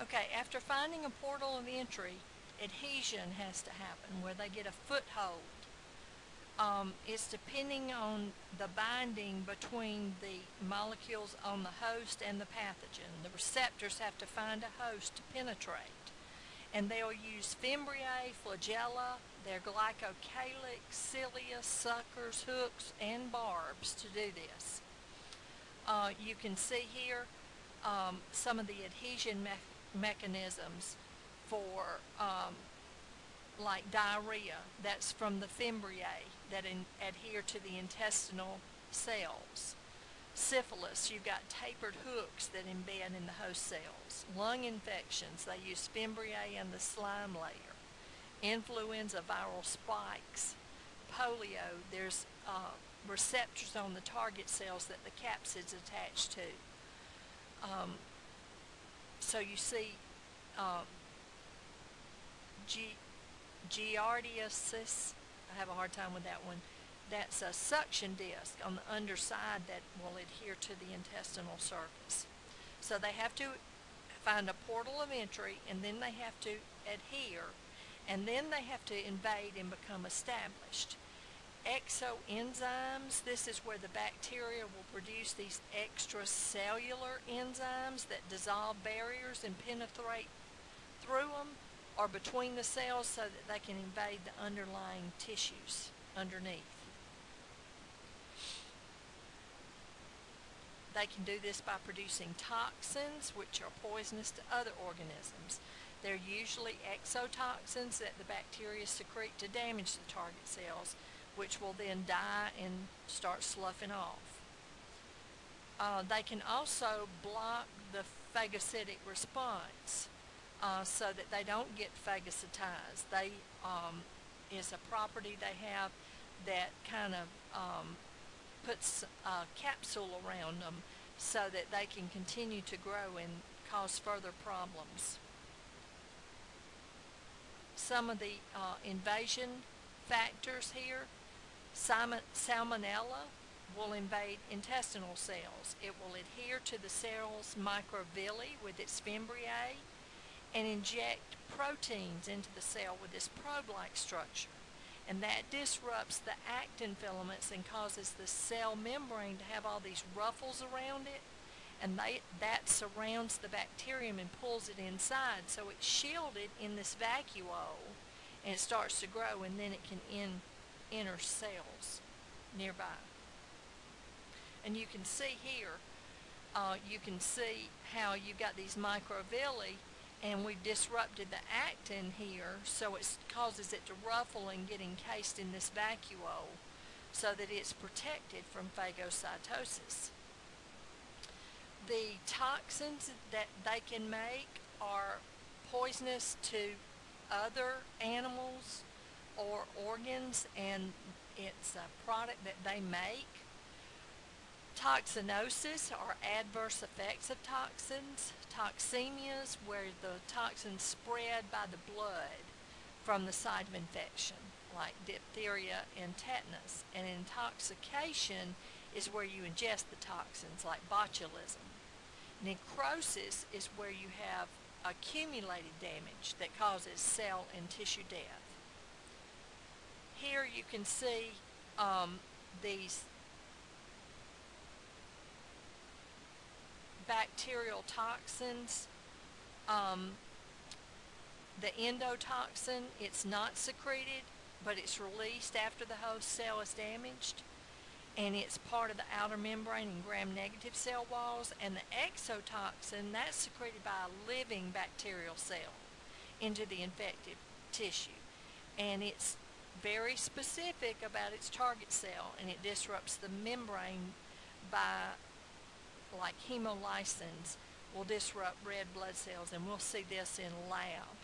Okay, after finding a portal of entry, adhesion has to happen where they get a foothold. It's depending on the binding between the molecules on the host and the pathogen. The receptors have to find a host to penetrate. And they'll use fimbriae, flagella, their glycocalyx, cilia, suckers, hooks, and barbs to do this. You can see here some of the adhesion mechanisms for like diarrhea. That's from the fimbriae that adhere to the intestinal cells. Syphilis, you've got tapered hooks that embed in the host cells. Lung infections, they use fimbriae and the slime layer. Influenza, viral spikes. Polio, there's receptors on the target cells that the capsid's attached to. So you see giardiasis, I have a hard time with that one. That's a suction disc on the underside that will adhere to the intestinal surface. So they have to find a portal of entry, and then they have to adhere, and then they have to invade and become established. Exoenzymes, this is where the bacteria will produce these extracellular enzymes that dissolve barriers and penetrate through them or between the cells so that they can invade the underlying tissues underneath. They can do this by producing toxins, which are poisonous to other organisms. They're usually exotoxins that the bacteria secrete to damage the target cells, which will then die and start sloughing off. They can also block the phagocytic response so that they don't get phagocytized. They is a property they have that kind of puts a capsule around them so that they can continue to grow and cause further problems. Some of the invasion factors here: Salmonella will invade intestinal cells. It will adhere to the cell's microvilli with its fimbriae and inject proteins into the cell with this probe-like structure. And that disrupts the actin filaments and causes the cell membrane to have all these ruffles around it, and that surrounds the bacterium and pulls it inside, so it's shielded in this vacuole, and it starts to grow, and then it can enter cells nearby. And you can see here, you can see how you've got these microvilli, and we've disrupted the actin here, so it causes it to ruffle and get encased in this vacuole so that it's protected from phagocytosis. The toxins that they can make are poisonous to other animals or organs, and it's a product that they make. Toxinosis are adverse effects of toxins. Toxemias, where the toxins spread by the blood from the site of infection, like diphtheria and tetanus. And intoxication is where you ingest the toxins, like botulism. Necrosis is where you have accumulated damage that causes cell and tissue death. Here you can see these bacterial toxins. The endotoxin, it's not secreted, but it's released after the host cell is damaged, and it's part of the outer membrane and gram-negative cell walls. And the exotoxin, that's secreted by a living bacterial cell into the infected tissue, and it's very specific about its target cell, and it disrupts the membrane by, like hemolysins, will disrupt red blood cells, and we'll see this in lab.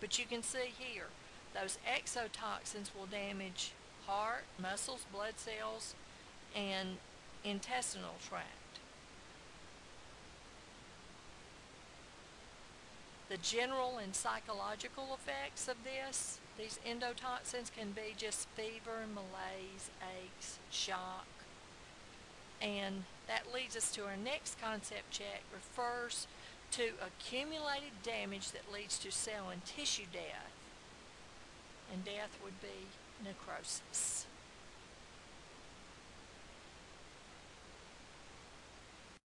But you can see here, those exotoxins will damage heart, muscles, blood cells, and intestinal tract. The general and psychological effects of these endotoxins can be just fever, malaise, aches, shock. And that leads us to our next concept check, refers to accumulated damage that leads to cell and tissue death, and death would be necrosis.